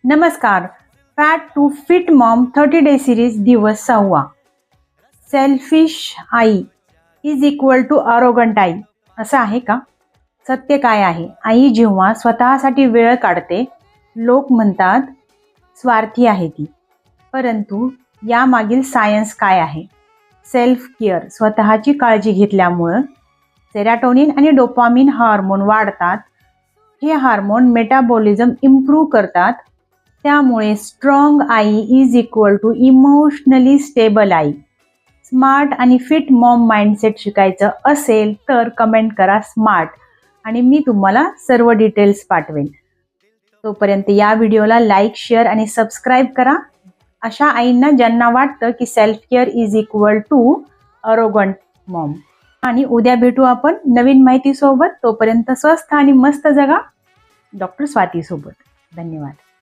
नमस्कार. Fat to fit mom 30 day series दिवस 6. Selfish I is equal to arrogant I. असं आहे का? सत्य काय आहे? आई जेव्हा स्वतःसाठी वेळ काढते, लोक म्हणतात स्वार्थी आहे ती. परंतु यामागील सायन्स काय आहे? सेल्फ केअर, स्वतःची काळजी घेतल्यामुळं सेरोटोनिन आणि डोपामिन हार्मोन वाढतात. हे हार्मोन मेटाबॉलिझम इम्प्रूव्ह करतात. त्यामुळे स्ट्रॉंग आई is equal to emotionally stable आई. स्मार्ट आणि फिट मॉम माइंडसेट शिकायचं असेल तर कमेंट करा स्मार्ट आणि मी तुम्हाला सर्व डिटेल्स पाठवेन. तोपर्यंत या व्हिडिओला लाईक, शेअर आणि सबस्क्राईब करा. अशा आईंना ज्यांना वाटतं की self care is equal to arrogant mom. आणि उद्या भेटू आपण नवीन माहिती सोबत. तोपर्यंत स्वस्थ आणि मस्त जगा. डॉक्टर स्वाती सोबत. धन्यवाद.